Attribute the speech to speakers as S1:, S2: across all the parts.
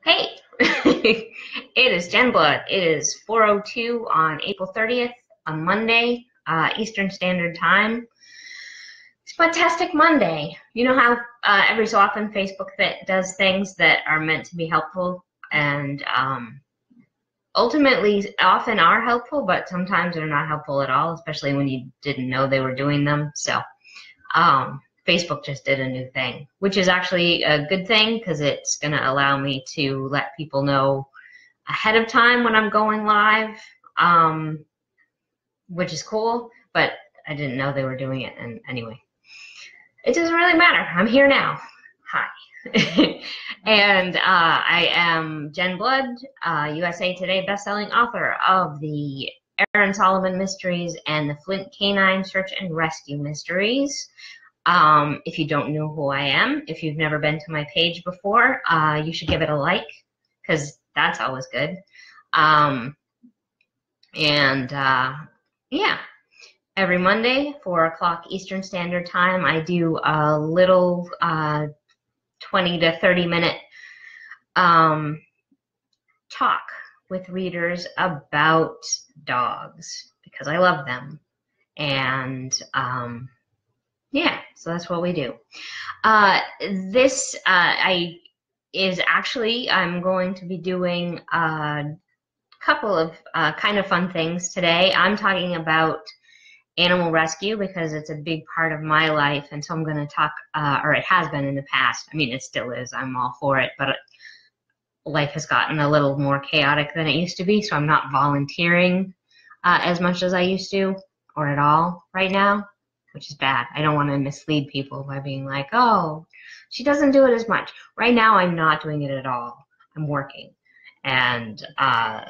S1: Hey, it is Jen Blood. It is 4:02 on April 30th, on Monday, Eastern Standard Time. It's Mutt-tastic Monday. You know how every so often Facebook does things that are meant to be helpful and ultimately often are helpful, but sometimes they're not helpful at all, especially when you didn't know they were doing them. So Facebook just did a new thing, which is actually a good thing because it's going to allow me to let people know ahead of time when I'm going live, which is cool, but I didn't know they were doing it. And anyway, it doesn't really matter. I'm here now. Hi. And I am Jen Blood, USA Today bestselling author of the Aaron Solomon Mysteries and the Flint Canine Search and Rescue Mysteries. If you don't know who I am, if you've never been to my page before, you should give it a like, because that's always good. Yeah, every Monday, 4 o'clock Eastern Standard Time, I do a little 20 to 30 minute talk with readers about dogs, because I love them. And yeah, so that's what we do. This is actually, I'm going to be doing a couple of kind of fun things today. I'm talking about animal rescue because it's a big part of my life, and so I'm going to talk, or it has been in the past. I mean, it still is. I'm all for it, but life has gotten a little more chaotic than it used to be, so I'm not volunteering as much as I used to, or at all right now, which is bad. I don't want to mislead people by being like, oh, she doesn't do it as much. Right now, I'm not doing it at all. I'm working and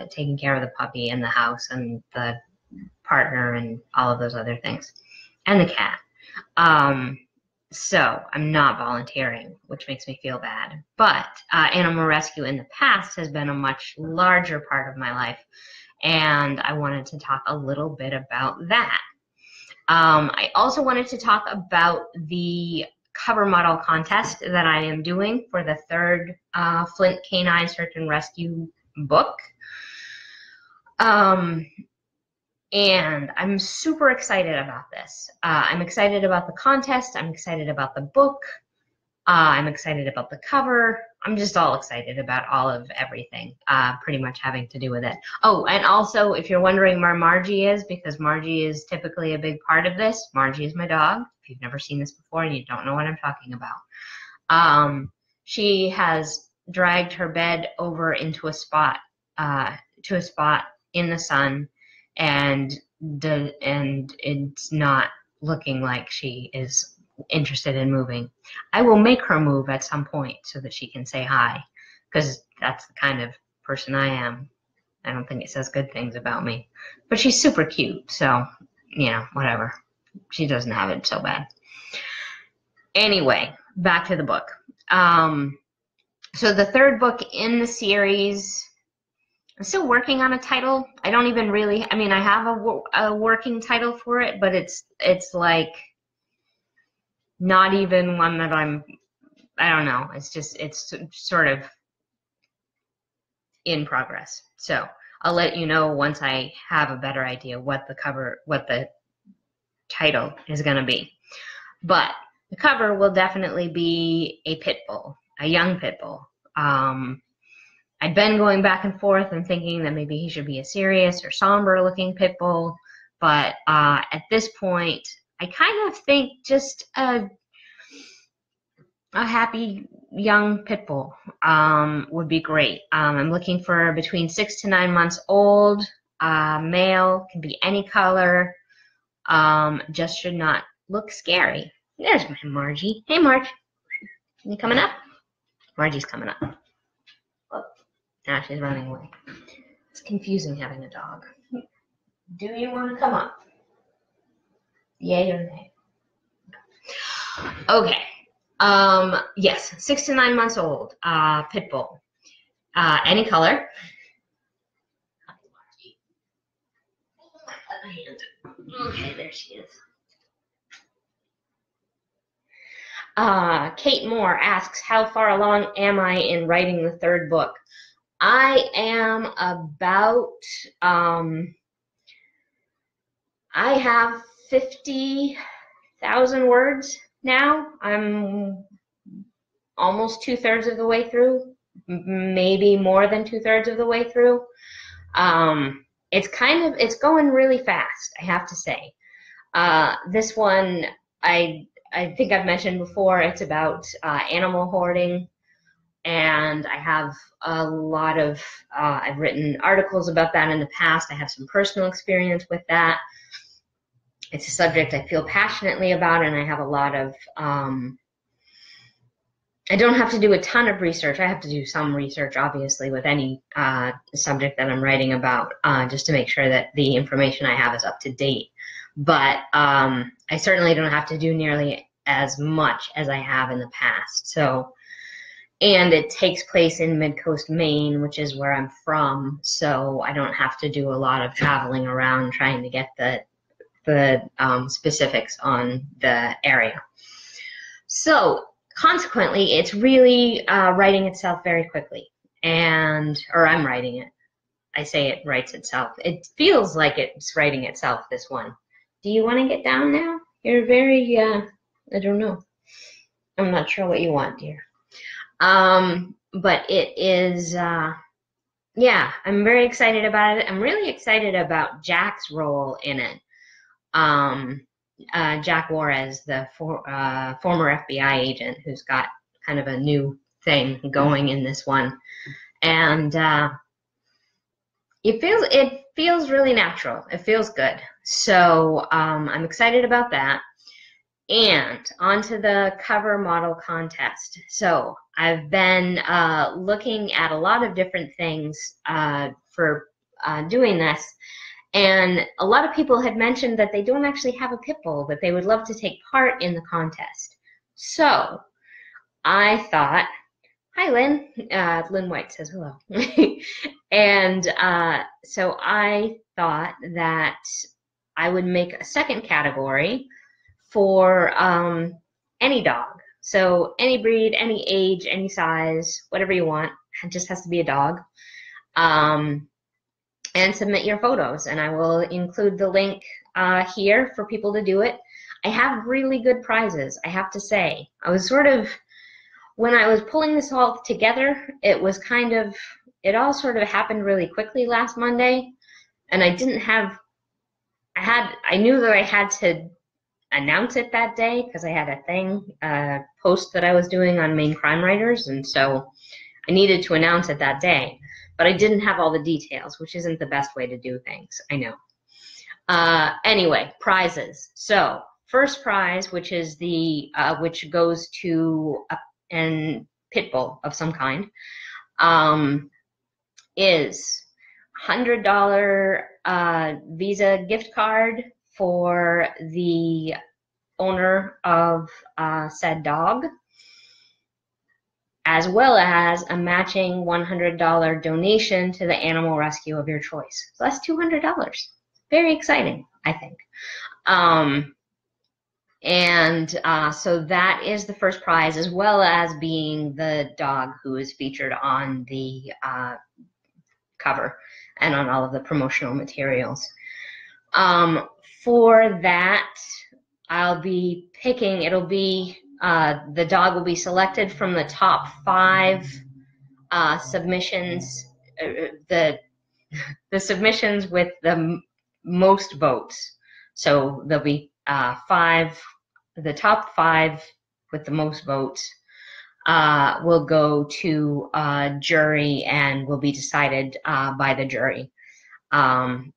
S1: taking care of the puppy and the house and the partner and all of those other things, and the cat. So I'm not volunteering, which makes me feel bad. But animal rescue in the past has been a much larger part of my life, and I wanted to talk a little bit about that. I also wanted to talk about the cover model contest that I am doing for the third Flint Canine Search and Rescue book. And I'm super excited about this. I'm excited about the contest. I'm excited about the book. I'm excited about the cover. I'm just all excited about all of everything, pretty much having to do with it. Oh, and also, if you're wondering where Margie is, because Margie is typically a big part of this, Margie is my dog. If you've never seen this before and you don't know what I'm talking about. She has dragged her bed over into a spot, in the sun, and it's not looking like she is interested in moving. I will make her move at some point so that she can say hi, because that's the kind of person I am. I don't think it says good things about me, but she's super cute, so whatever. She doesn't have it so bad. Anyway, back to the book. So the third book in the series, I'm still working on a title. I don't even really, I mean, I have a working title for it, but it's like not even one that I don't know. It's sort of in progress. So I'll let you know once I have a better idea what the title is going to be. But the cover will definitely be a pit bull, a young pit bull. I've been going back and forth and thinking that maybe he should be a serious or somber looking pit bull, but at this point, I kind of think just a happy young pit bull would be great. I'm looking for between 6 to 9 months old, male, can be any color, just should not look scary. There's my Margie. Hey, Marge. You coming up? Margie's coming up. Oh, now she's running away. It's confusing having a dog. Do you want to come up? Yay or nay? Okay. Yes, 6 to 9 months old, pit bull. Any color. Okay, there she is. Kate Moore asks, how far along am I in writing the third book? I am about, I have 50,000 words now. I'm almost 2/3 of the way through, maybe more than 2/3 of the way through. It's going really fast, I have to say. This one, I think I've mentioned before, it's about animal hoarding, and I have a lot of, I've written articles about that in the past. I have some personal experience with that. It's a subject I feel passionately about, and I have a lot of, I don't have to do a ton of research. I have to do some research, obviously, with any subject that I'm writing about, just to make sure that the information I have is up to date. But I certainly don't have to do nearly as much as I have in the past. So, and it takes place in Mid-Coast Maine, which is where I'm from, so I don't have to do a lot of traveling around trying to get the specifics on the area. So consequently, it's really writing itself very quickly, or I'm writing it. I say it writes itself. It feels like it's writing itself, this one. Do you want to get down now? You're very, I don't know. I'm not sure what you want, dear. But it is, yeah, I'm very excited about it. I'm really excited about Jack's role in it. Jack Juarez, the former FBI agent who's got kind of a new thing going in this one. And it feels really natural. It feels good. So I'm excited about that. And onto the cover model contest. So I've been looking at a lot of different things for doing this. And a lot of people had mentioned that they don't actually have a pit bull, but they would love to take part in the contest. So I thought, hi, Lynn. Lynn White says hello. And so I thought that I would make a second category for any dog. So any breed, any age, any size, whatever you want. It just has to be a dog. And submit your photos, and I will include the link here for people to do it. I have really good prizes, I have to say. I was sort of, when I was pulling this all together, it was kind of, it all sort of happened really quickly last Monday, and I didn't have, I knew that I had to announce it that day because I had a thing, post that I was doing on Maine Crime Writers, and so I needed to announce it that day. But I didn't have all the details, which isn't the best way to do things, I know. Anyway, prizes. So first prize, which is the which goes to a pit bull of some kind, is $100 Visa gift card for the owner of said dog, as well as a matching $100 donation to the animal rescue of your choice. So that's $200. Very exciting, I think. So that is the first prize, as well as being the dog who is featured on the cover and on all of the promotional materials. For that, I'll be picking, it'll be, the dog will be selected from the top 5 submissions, the submissions with the most votes. So there'll be the top 5 with the most votes will go to a jury and will be decided by the jury,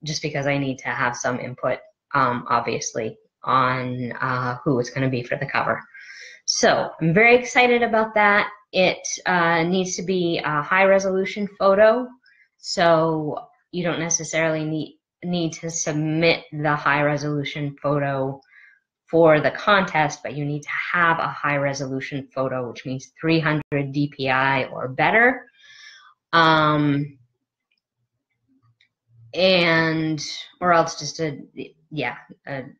S1: just because I need to have some input, obviously, on who it's going to be for the cover. So I'm very excited about that. It needs to be a high-resolution photo, so you don't necessarily need to submit the high-resolution photo for the contest, but you need to have a high-resolution photo, which means 300 DPI or better. Or else just a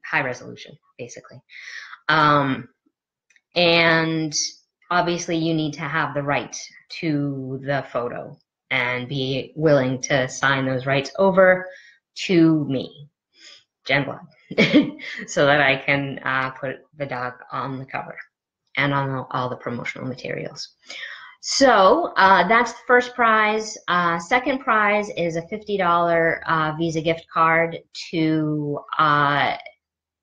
S1: high resolution, basically. And obviously you need to have the right to the photo and be willing to sign those rights over to me, Jen Blood, so that I can put the dog on the cover and on all the promotional materials. So that's the first prize. Second prize is a $50 Visa gift card to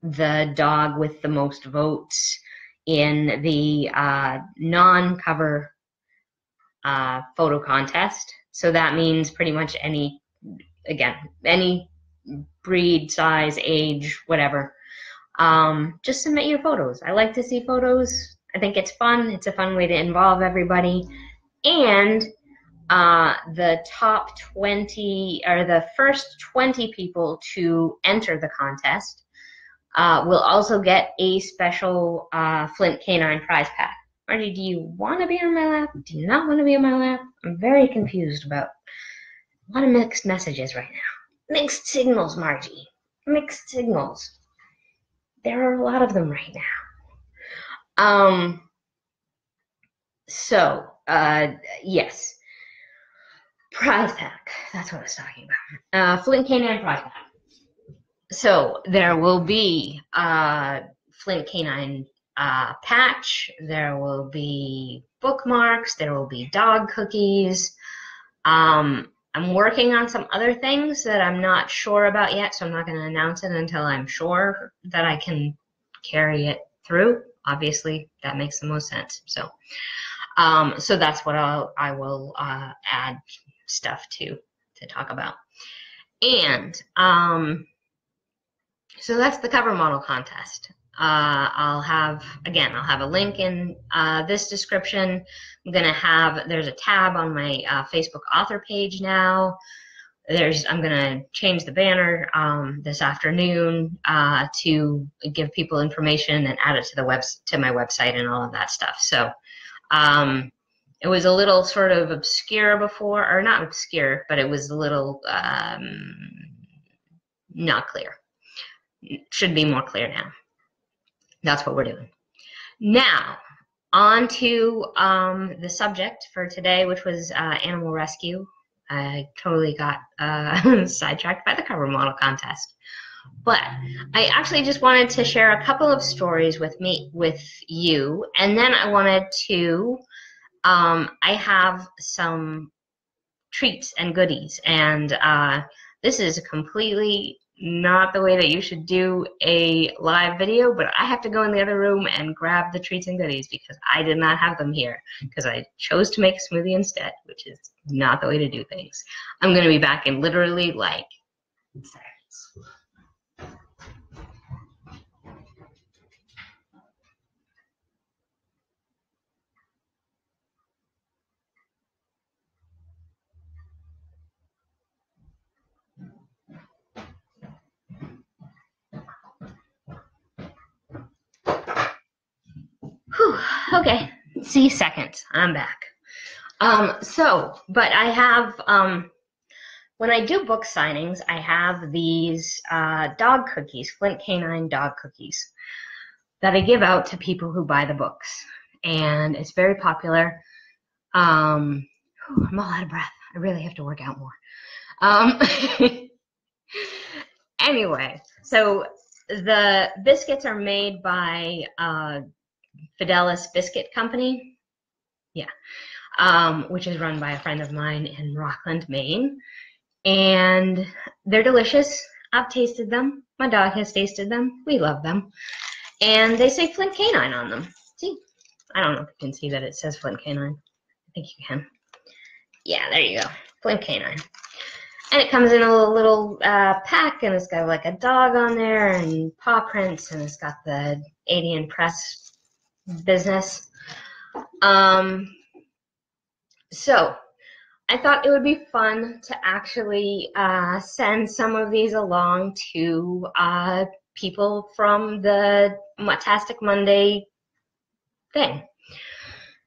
S1: the dog with the most votes in the non-cover photo contest. So that means pretty much any breed, size, age, whatever. Just submit your photos. I like to see photos. I think it's fun. It's a fun way to involve everybody. And the top 20, or the first 20 people to enter the contest will also get a special Flint Canine prize pack. Margie, do you want to be on my lap? Do you not want to be on my lap? I'm very confused about a lot of mixed messages right now. Mixed signals, Margie. Mixed signals. There are a lot of them right now. Yes. Prize pack. That's what I was talking about. Flint Canine prize pack. So there will be Flint Canine patch. There will be bookmarks. There will be dog cookies. I'm working on some other things that I'm not sure about yet, so I'm not going to announce it until I'm sure that I can carry it through. Obviously, that makes the most sense. So that's what I will add stuff to talk about. And so that's the cover model contest. I'll have a link in this description. There's a tab on my Facebook author page now. I'm gonna change the banner this afternoon to give people information and add it to my website and all of that stuff. So it was a little sort of obscure before, or not obscure, but it was a little not clear. It should be more clear now. That's what we're doing. Now, on to the subject for today, which was animal rescue. I totally got sidetracked by the cover model contest. But I actually just wanted to share a couple of stories with you, and then I wanted to, I have some treats and goodies, and this is completely not the way that you should do a live video, but I have to go in the other room and grab the treats and goodies because I did not have them here because I chose to make a smoothie instead, which is not the way to do things. I'm going to be back in literally like seconds. Whew, okay, see, seconds, I'm back. But I have, when I do book signings, I have these dog cookies, Flint Canine dog cookies, that I give out to people who buy the books. And it's very popular. I'm all out of breath. I really have to work out more. Anyway, so the biscuits are made by Fidelis Biscuit Company, which is run by a friend of mine in Rockland, Maine, and they're delicious. I've tasted them. My dog has tasted them. We love them, and they say Flint Canine on them. See, I don't know if you can see that it says Flint Canine. I think you can. Yeah, there you go, Flint Canine. And it comes in a little pack, and it's got like a dog on there and paw prints, and it's got the 80 Press business. So I thought it would be fun to actually send some of these along to people from the Mutt-tastic Monday thing.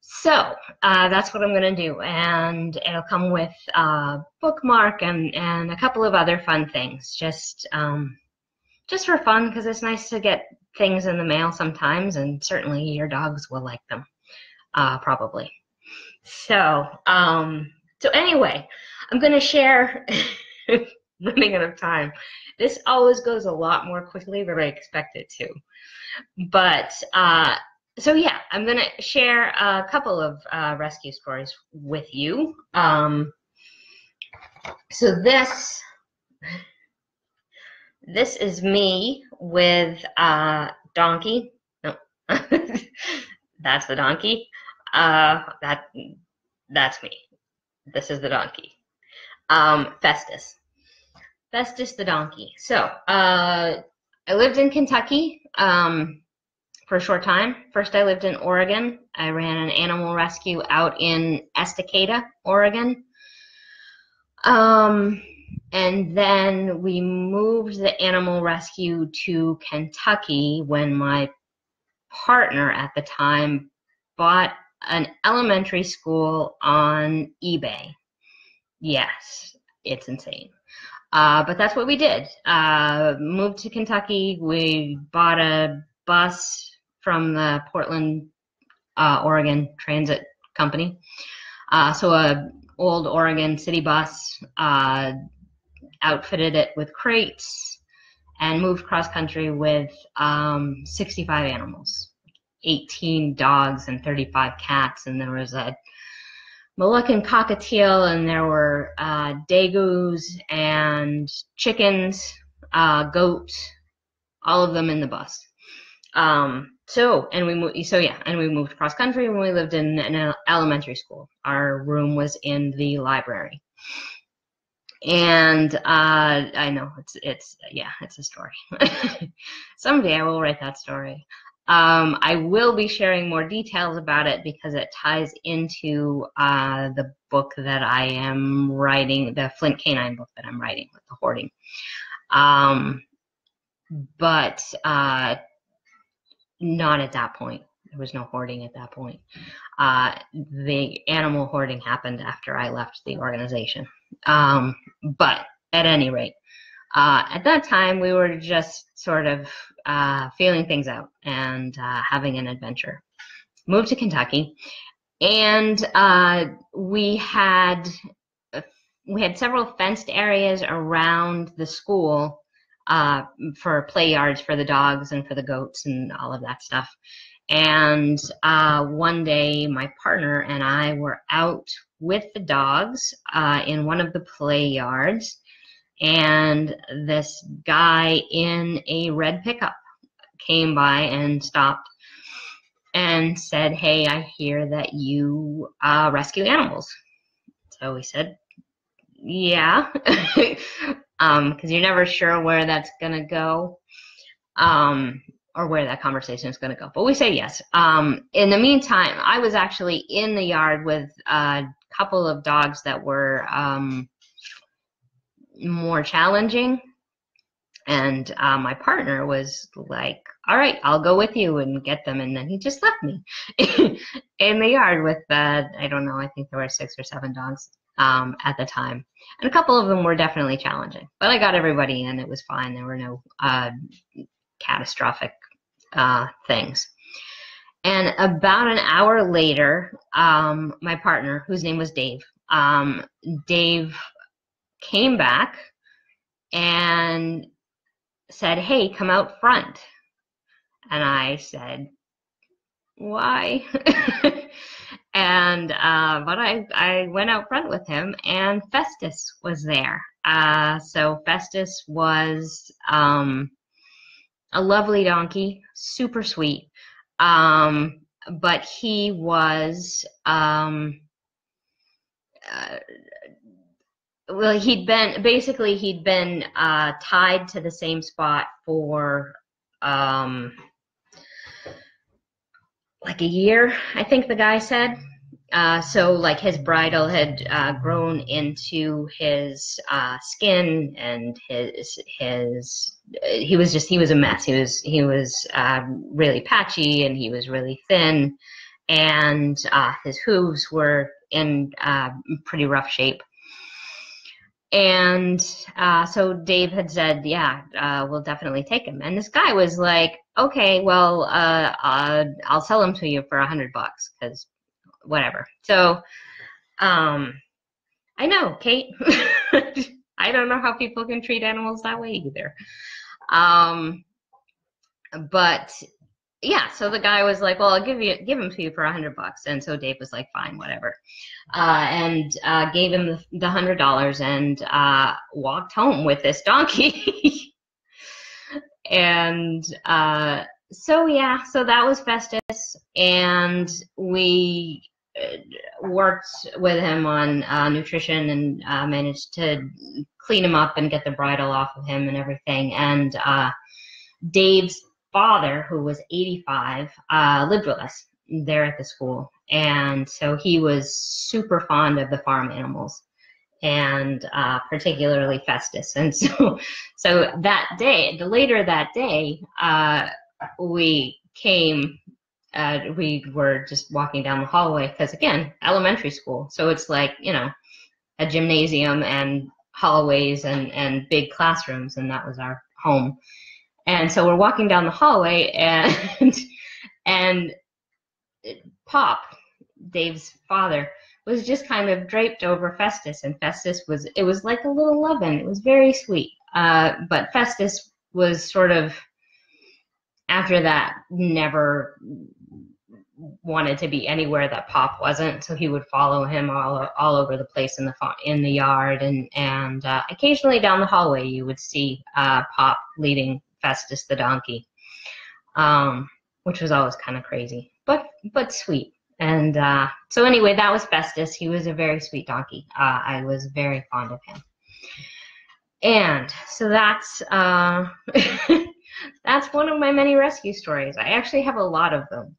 S1: So that's what I'm going to do, and it'll come with a bookmark and a couple of other fun things, just for fun, because it's nice to get things in the mail sometimes, and certainly your dogs will like them, probably. So, so anyway, I'm going to share, running out of time. This always goes a lot more quickly than I expect it to. But, so yeah, I'm going to share a couple of rescue stories with you. So this is me with Donkey. No, that's the donkey. That's me. This is the donkey. Festus the donkey. So I lived in Kentucky for a short time. First I lived in Oregon. I ran an animal rescue out in Estacada, Oregon. And then we moved the animal rescue to Kentucky when my partner at the time bought an elementary school on eBay. Yes, it's insane. But that's what we did. Moved to Kentucky. We bought a bus from the Portland, Oregon Transit Company. So a old Oregon city bus, outfitted it with crates, and moved cross country with 65 animals, 18 dogs and 35 cats, and there was a Moluccan cockatiel, and there were dagoos and chickens, goats, all of them in the bus. And we moved cross country when we lived in an elementary school. Our room was in the library. And I know it's a story. Someday I will write that story. I will be sharing more details about it because it ties into the book that I am writing, the Flint Canine book that I'm writing with the hoarding. But not at that point. There was no hoarding at that point. The animal hoarding happened after I left the organization. But at any rate, at that time, we were just sort of feeling things out and having an adventure. Moved to Kentucky, and we had several fenced areas around the school for play yards for the dogs and for the goats and all of that stuff. And one day, my partner and I were out with the dogs in one of the play yards, and this guy in a red pickup came by and stopped and said, "Hey, I hear that you rescue animals." So we said, "Yeah," because you're never sure where that's gonna go, or where that conversation is gonna go. But we say yes. In the meantime, I was actually in the yard with a couple of dogs that were more challenging, and my partner was like, "All right, I'll go with you and get them," and then he just left me in the yard with I don't know, I think there were 6 or 7 dogs at the time, and a couple of them were definitely challenging, but I got everybody in. It was fine. There were no catastrophic things. And about an hour later, my partner, whose name was Dave, came back and said, "Hey, come out front." And I said, "Why?" And but I went out front with him, and Festus was there. So Festus was a lovely donkey, super sweet, but he was well, he'd been tied to the same spot for like a year, I think the guy said. So like his bridle had grown into his skin, and he was a mess. He was really patchy, and he was really thin, and his hooves were in pretty rough shape. And so Dave had said, "Yeah, we'll definitely take him." And this guy was like, okay, well, I'll sell them to you for $100 because whatever. So, I know, Kate. I don't know how people can treat animals that way either. But yeah, so the guy was like, well, I'll give him to you for $100. And so Dave was like, fine, whatever. And gave him the $100 and walked home with this donkey. And so yeah, so that was Festus, and we worked with him on nutrition and managed to clean him up and get the bridle off of him and everything. And Dave's father, who was 85, lived with us there at the school, and so he was super fond of the farm animals, and particularly Festus. And so that day, later that day, we came. We were just walking down the hallway because, again, elementary school, so it's like, you know, a gymnasium and hallways and big classrooms, and that was our home. And so we're walking down the hallway, and Pop, Dave's father, was just kind of draped over Festus, and Festus it was like a little lovin'. It was very sweet. But Festus was sort of, after that, never wanted to be anywhere that Pop wasn't, so he would follow him all over the place in the yard, and occasionally down the hallway you would see Pop leading Festus the donkey, which was always kind of crazy, but sweet. And so anyway, that was Festus. He was a very sweet donkey. I was very fond of him. And so that's that's one of my many rescue stories. I actually have a lot of them,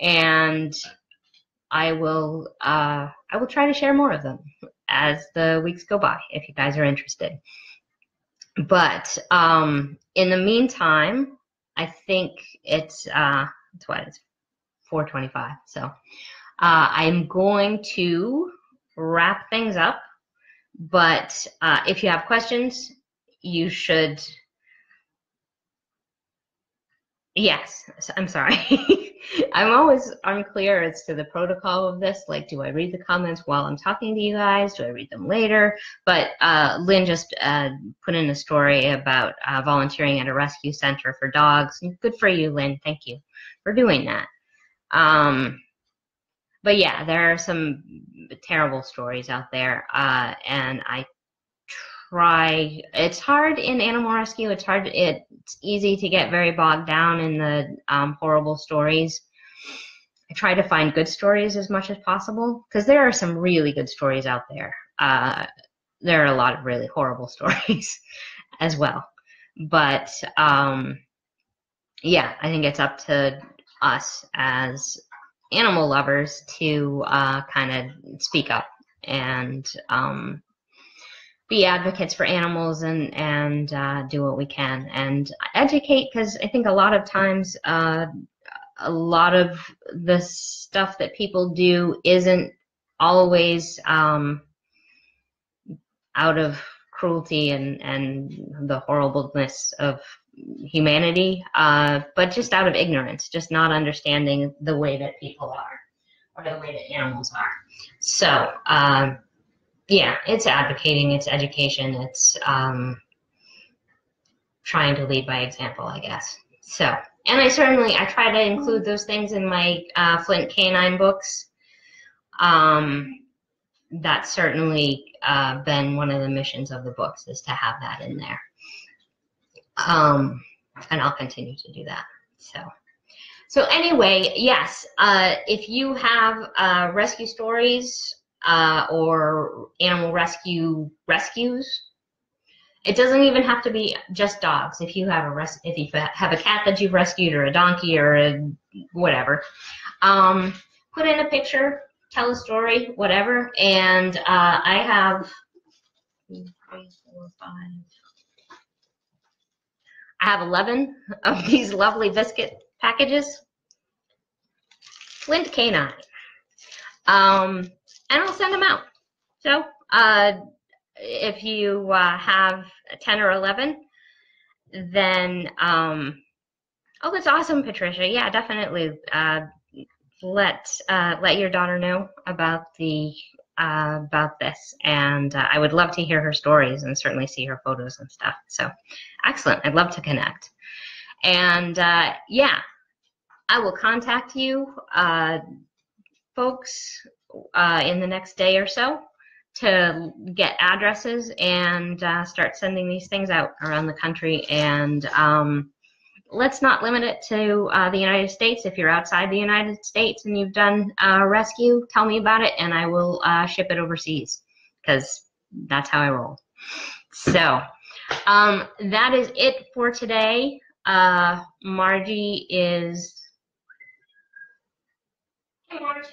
S1: and I will try to share more of them as the weeks go by if you guys are interested. But in the meantime, I think it's 4:25. So I'm going to wrap things up. But if you have questions, you should. Yes, I'm sorry. I'm always unclear as to the protocol of this. Like, do I read the comments while I'm talking to you guys? Do I read them later? But Lynn just put in a story about volunteering at a rescue center for dogs. Good for you, Lynn. Thank you for doing that. But yeah, there are some terrible stories out there, and I try. It's hard in animal rescue. It's hard. It's easy to get very bogged down in the horrible stories. I try to find good stories as much as possible, because there are some really good stories out there. There are a lot of really horrible stories as well. But yeah, I think it's up to us as animal lovers to kind of speak up and be advocates for animals and do what we can and educate, because I think a lot of times a lot of the stuff that people do isn't always out of cruelty and the horribleness of humanity, but just out of ignorance, just not understanding the way that people are or the way that animals are. So yeah, it's advocating, it's education, it's trying to lead by example, I guess. So, and I try to include those things in my Flint Canine books. That's certainly been one of the missions of the books, is to have that in there. And I'll continue to do that. So anyway, yes, if you have rescue stories or animal rescues, it doesn't even have to be just dogs. If you have a cat that you've rescued, or a donkey, or whatever, put in a picture, tell a story, whatever. And I have 3, 4, 5. I have 11 of these lovely biscuit packages. Flint Canine. And I'll send them out. So if you have 10 or 11, then Oh, that's awesome, Patricia. Yeah, definitely. Let your daughter know about this, and I would love to hear her stories and certainly see her photos and stuff. So, excellent. I'd love to connect. And yeah, I will contact you, folks, in the next day or so to get addresses and start sending these things out around the country. And let's not limit it to the United States. If you're outside the United States and you've done rescue, tell me about it and I will ship it overseas, because that's how I roll. So that is it for today. Margie is... Hey, Margie.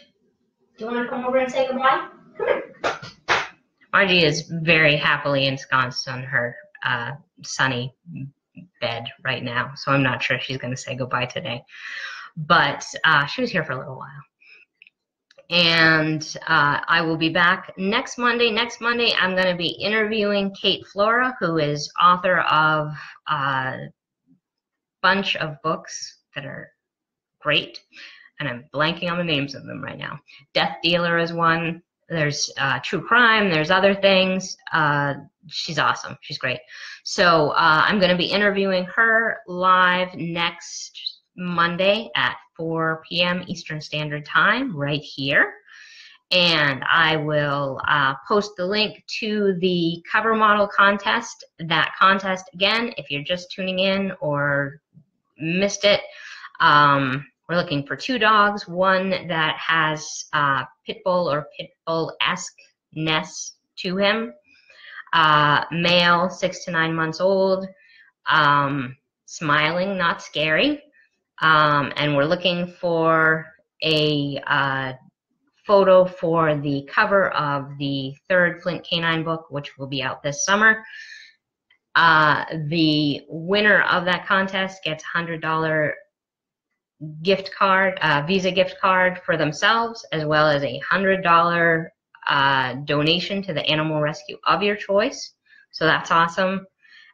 S1: Do you want to come over and say goodbye? Come here. Margie is very happily ensconced on her sunny bed right now, so I'm not sure she's going to say goodbye today. But she was here for a little while. And I will be back next Monday. Next Monday, I'm going to be interviewing Kate Flora, who is author of a bunch of books that are great. And I'm blanking on the names of them right now. Death Dealer is one. There's true crime. There's other things. She's awesome. She's great. So I'm going to be interviewing her live next Monday at 4 p.m. Eastern Standard Time right here. And I will post the link to the cover model contest. That contest, again, if you're just tuning in or missed it, we're looking for 2 dogs, one that has pit bull or pit bull-esque-ness to him, male, 6 to 9 months old, smiling, not scary, and we're looking for a photo for the cover of the 3rd Flint Canine book, which will be out this summer. The winner of that contest gets a $100 gift card, Visa gift card for themselves, as well as a $100 donation to the animal rescue of your choice. So that's awesome.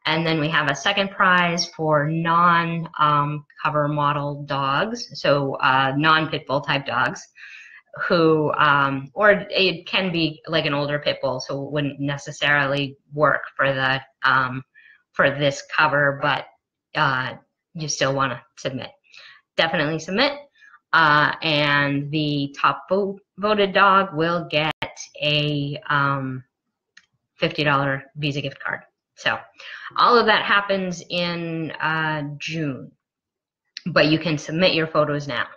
S1: And then we have a second prize for non-cover model dogs, so non-pit bull type dogs, who, or it can be like an older pit bull, so it wouldn't necessarily work for the for this cover, but you still want to submit. Definitely submit, and the top voted dog will get a $50 Visa gift card. So all of that happens in June, but you can submit your photos now.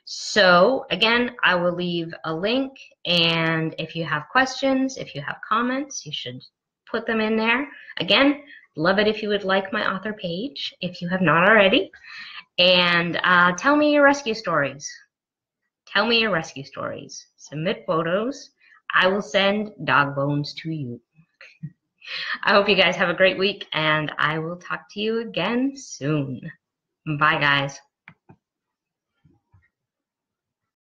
S1: So again, I will leave a link, and if you have questions, if you have comments, you should put them in there. Again, love it if you would like my author page, if you have not already. And tell me your rescue stories. Tell me your rescue stories. Submit photos. I will send dog bones to you. I hope you guys have a great week, and I will talk to you again soon. Bye, guys.